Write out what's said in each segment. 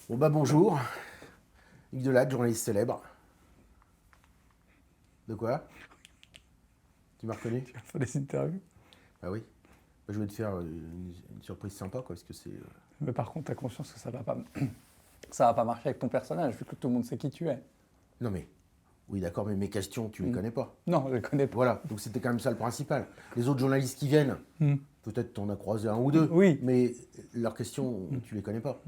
Bon bah bonjour, Hugues Delattre, journaliste célèbre. De quoi? Tu m'as reconnu? Tu fais des interviews. Bah oui. Bah, je vais te faire une surprise sympa, quoi, parce que c'est... Mais par contre, t'as conscience que ça va pas, ça va pas marcher avec ton personnage, vu que tout le monde sait qui tu es. Non mais, oui d'accord, mais mes questions, tu les connais pas. Non, je les connais pas. Voilà, donc c'était quand même ça le principal. Les autres journalistes qui viennent, peut-être t'en as croisé un ou deux, Oui. mais leurs questions, tu les connais pas.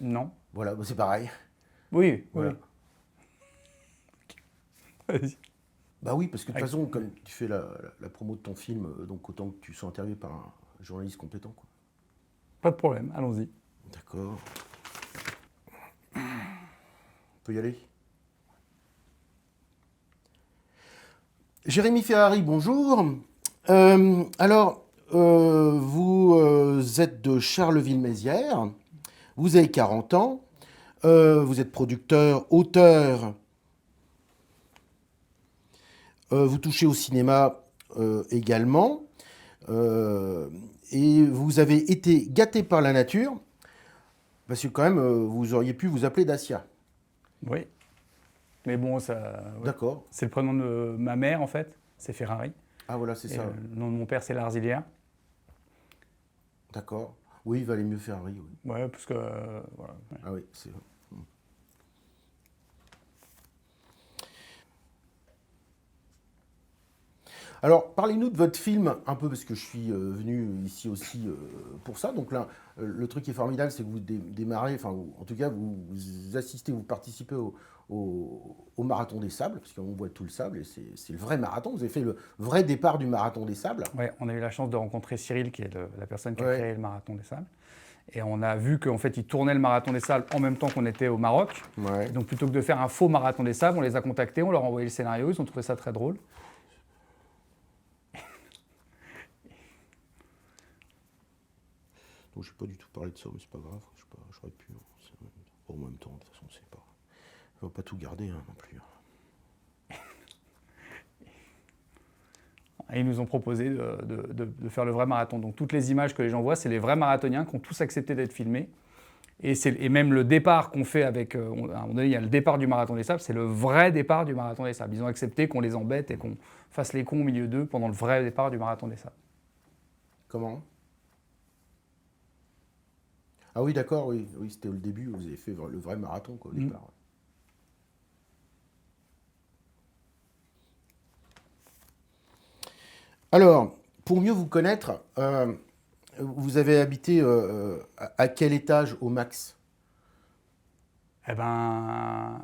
Non. Voilà, bah, c'est pareil. Oui, Voilà. oui. Vas-y. Bah oui, parce que de toute façon, comme tu fais la promo de ton film, donc autant que tu sois interviewé par un journaliste compétent, quoi. Pas de problème, allons-y. D'accord. On peut y aller? Jérémy Ferrari, bonjour. Vous êtes de Charleville-Mézières, vous avez 40 ans, vous êtes producteur, auteur, vous touchez au cinéma également, et vous avez été gâté par la nature, parce que quand même, vous auriez pu vous appeler Dacia. Oui. Mais bon, ça. Ouais. D'accord. C'est le prénom de ma mère, en fait. C'est Ferrari. Ah voilà, c'est Et ça. le nom de mon père, c'est Larzilière. D'accord. Oui, il valait mieux Ferrari, oui. Ouais, parce que. Voilà. Ouais. Ah oui, c'est... Alors, parlez-nous de votre film un peu, parce que je suis venu ici aussi pour ça. Donc là, le truc qui est formidable, c'est que vous démarrez, enfin, en tout cas, vous assistez, vous participez au Marathon des Sables, parce qu'on voit tout le sable, et c'est le vrai marathon. Vous avez fait le vrai départ du Marathon des Sables. Ouais, on a eu la chance de rencontrer Cyril, qui est la personne qui a Ouais. créé le Marathon des Sables. Et on a vu qu'en fait, ils tournaient le Marathon des Sables en même temps qu'on était au Maroc. Ouais. Et donc, plutôt que de faire un faux Marathon des Sables, on les a contactés, on leur a envoyé le scénario, ils ont trouvé ça très drôle. Donc, je n'ai pas du tout parlé de ça, mais c'est pas grave. J'aurais pu. En même temps, de toute façon, c'est pas... On va pas tout garder non plus. Et ils nous ont proposé de faire le vrai marathon. Donc toutes les images que les gens voient, c'est les vrais marathoniens qui ont tous accepté d'être filmés. Et même le départ qu'on fait avec... à un moment donné, il y a le départ du Marathon des Sables, c'est le vrai départ du Marathon des Sables. Ils ont accepté qu'on les embête et qu'on fasse les cons au milieu d'eux pendant le vrai départ du Marathon des Sables. Comment? Ah oui, d'accord, oui, c'était au début, vous avez fait le vrai marathon, quoi, au départ. Alors, pour mieux vous connaître, vous avez habité à quel étage au max? Eh ben,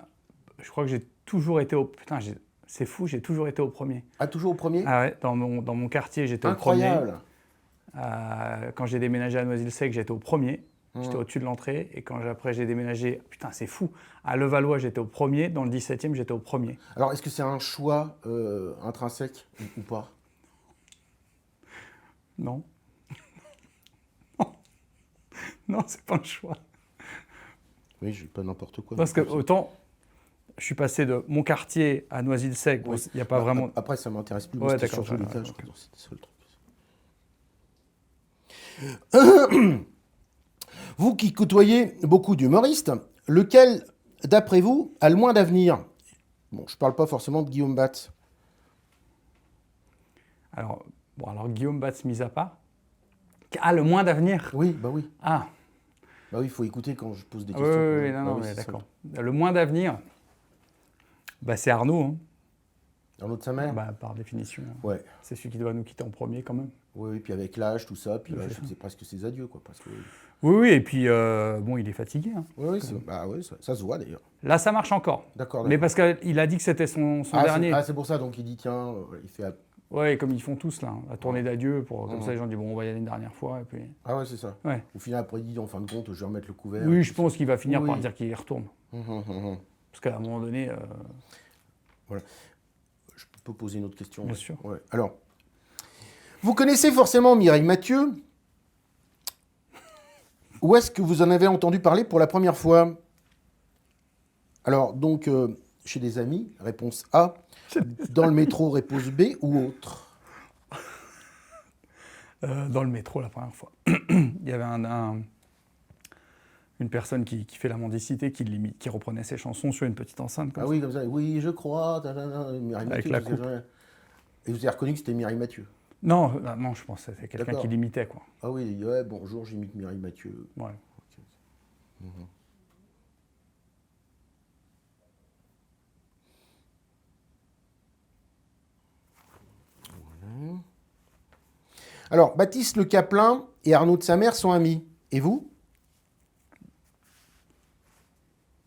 je crois que j'ai toujours été au... Putain, c'est fou, j'ai toujours été au premier. Ah, toujours au premier? Ah ouais, dans mon quartier, j'étais au premier. Incroyable! Quand j'ai déménagé à Noisy-le-Sec, j'étais au premier. J'étais au-dessus de l'entrée. Et quand après j'ai déménagé, putain, c'est fou. À Levallois, j'étais au premier. Dans le 17e, j'étais au premier. Alors, est-ce que c'est un choix intrinsèque ou pas? Non. Non. Non, c'est pas un choix. Oui, je pas n'importe quoi. Parce que autant, je suis passé de mon quartier à Noisy-le-Sec. Oui. Il n'y a pas vraiment... Après, ça m'intéresse plus. Ouais, C'était d'accord. surtout l'étage. Okay. C'était ça le truc. Vous qui côtoyez beaucoup d'humoristes, lequel, d'après vous, a le moins d'avenir? Bon, je ne parle pas forcément de Guillaume Batz. Alors Guillaume Batz, mis à part. Ah, le moins d'avenir? Oui, bah oui. Ah. Bah oui, il faut écouter quand je pose des questions. Oui, non, mais d'accord. Le moins d'avenir, bah, c'est Arnaud. Hein. Arnaud de sa mère? Bah, par définition. Ouais. C'est celui qui doit nous quitter en premier quand même. Oui, puis avec l'âge, tout ça, puis c'est presque ses adieux, quoi. Parce que... Oui, et puis, bon, il est fatigué. Hein, oui, ça se voit d'ailleurs. Là, ça marche encore. D'accord. Mais parce qu'il a dit que c'était son dernier. C'est pour ça, donc il dit, tiens, il fait... Ouais, comme ils font tous, là, la tournée d'adieu, comme ça, les gens disent, bon, on va y aller une dernière fois, et puis... Ah ouais, c'est ça. Ouais. Au final, après, il dit, en fin de compte, je vais remettre le couvert. Oui, je pense qu'il va finir par dire qu'il y retourne. Parce qu'à un moment donné... Voilà. Je peux poser une autre question? Bien sûr. Ouais. Alors, vous connaissez forcément Mireille Mathieu. Où est-ce que vous en avez entendu parler pour la première fois? Alors, donc, chez des amis, réponse A. Dans le métro, réponse B, ou autre? Dans le métro, la première fois. Il y avait une personne qui fait la mendicité, qui reprenait ses chansons sur une petite enceinte comme Ah ça. oui, comme ça. Oui, je crois. Mireille Avec Mathieu. la tout ça, coupe. Et vous avez reconnu que c'était Mireille Mathieu. Non, non, je pense que c'était quelqu'un D'accord. qui l'imitait, quoi. Ah oui, ouais, bonjour, j'imite Mireille Mathieu. Ouais. Ok. Mhm. Voilà. Alors, Baptiste Le Caplin et Arnaud de sa mère sont amis. Et vous?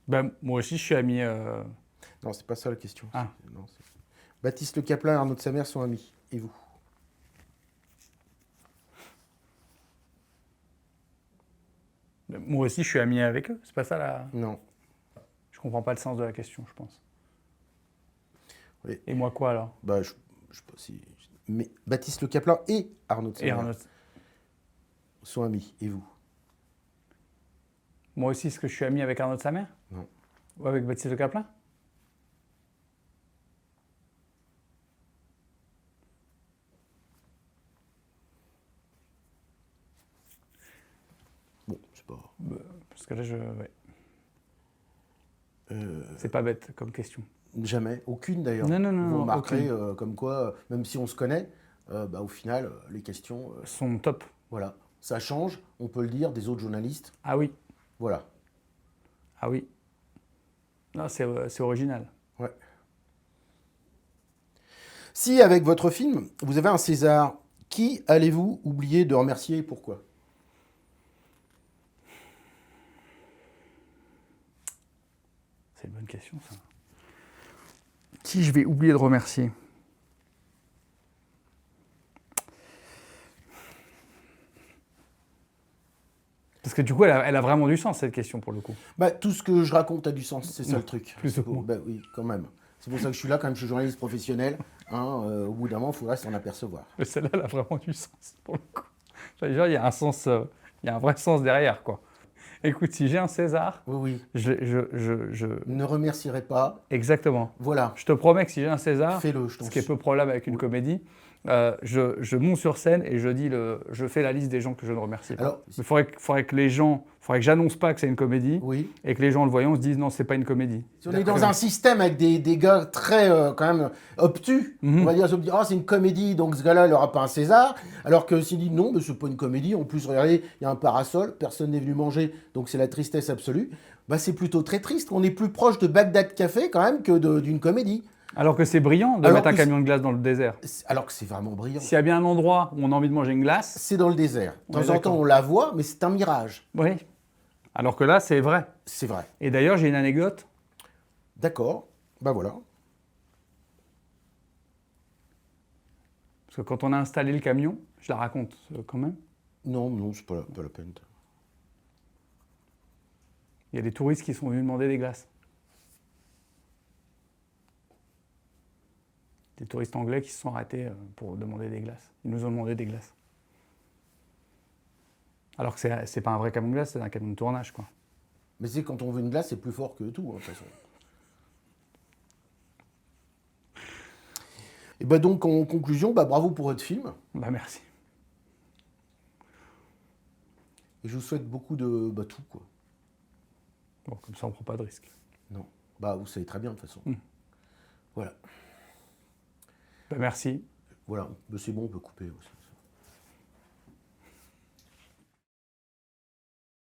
Ben, moi aussi, je suis ami. Non, c'est pas ça la question. Ah. Non, Baptiste Le Caplin et Arnaud de sa mère sont amis. Et vous? Moi aussi, je suis ami avec eux. C'est pas ça là. Non. Je comprends pas le sens de la question, je pense. Oui. Et moi, quoi alors? Bah, je sais pas si. Mais Baptiste Le Caplin et Arnaud de sa Et mère Arnaud. sont amis. Et vous? Moi aussi, est-ce que je suis ami avec Arnaud de sa mère? Non. Ou avec Baptiste Le Caplin? Bon, c'est pas. Parce que là, ouais. Euh, C'est pas bête comme question. Jamais, aucune d'ailleurs. Non, non, non, Vous non, remarquerez aucune. comme quoi, même si on se connaît, bah, au final, les questions, Son top. voilà, ça change, on peut le dire, des autres journalistes. Ah oui. Voilà. Ah oui. Non, c'est original. Ouais. Si, avec votre film, vous avez un César, qui allez-vous oublier de remercier et pourquoi? C'est une bonne question, ça. Qui je vais oublier de remercier? Parce que du coup, elle a vraiment du sens, cette question, pour le coup. Bah, tout ce que je raconte a du sens, c'est ça le truc. plus C'est ou moins. bah, oui, quand même. C'est pour ça que je suis là, quand même, je suis journaliste professionnel. Hein, au bout d'un moment, il faudra s'en apercevoir. Mais celle-là, elle a vraiment du sens, pour le coup. J'allais dire, il y a un sens, il y a un vrai sens derrière, quoi. Écoute, si j'ai un César, Oui, oui. je... Ne remercierai pas. Exactement. Voilà. Je te promets que si j'ai un César, Fais-le, je t'en ce qui est supplie. peu probable avec une comédie, je monte sur scène et je fais la liste des gens que je ne remercie pas. Alors, Mais faudrait que j'annonce pas que c'est une comédie oui. et que les gens le voyant se disent non, c'est pas une comédie. Si on est dans un système avec des gars très, quand même, obtus, Mhm. on va dire, oh, c'est une comédie, donc ce gars-là, il n'aura pas un César. Alors que s'il dit non, mais c'est pas une comédie, en plus, regardez, il y a un parasol, personne n'est venu manger, donc c'est la tristesse absolue. Bah, c'est plutôt très triste. On est plus proche de Bagdad Café, quand même, que d'une comédie. Alors que c'est brillant de Alors mettre un que camion de glace dans le désert. Alors que c'est vraiment brillant. S'il y a bien un endroit où on a envie de manger une glace, C'est dans le désert. De On est temps en temps, d'accord. on la voit, mais c'est un mirage. oui. Alors que là, c'est vrai. C'est vrai. Et d'ailleurs, j'ai une anecdote. D'accord. Bah voilà. Parce que quand on a installé le camion, je la raconte quand même. Non, non, c'est pas la peine. Il y a des touristes qui sont venus demander des glaces. Des touristes anglais qui se sont arrêtés pour demander des glaces. Ils nous ont demandé des glaces. Alors que c'est pas un vrai camion de glace, c'est un camion de tournage, quoi. Mais c'est quand on veut une glace, c'est plus fort que tout, hein, de toute façon. Et bah donc, en conclusion, bah bravo pour votre film. Bah merci. Et je vous souhaite beaucoup de tout, quoi. Bon, comme ça, on prend pas de risque. Non. Bah, vous savez très bien, de toute façon. Voilà. Bah merci. Voilà. Mais c'est bon, on peut couper aussi.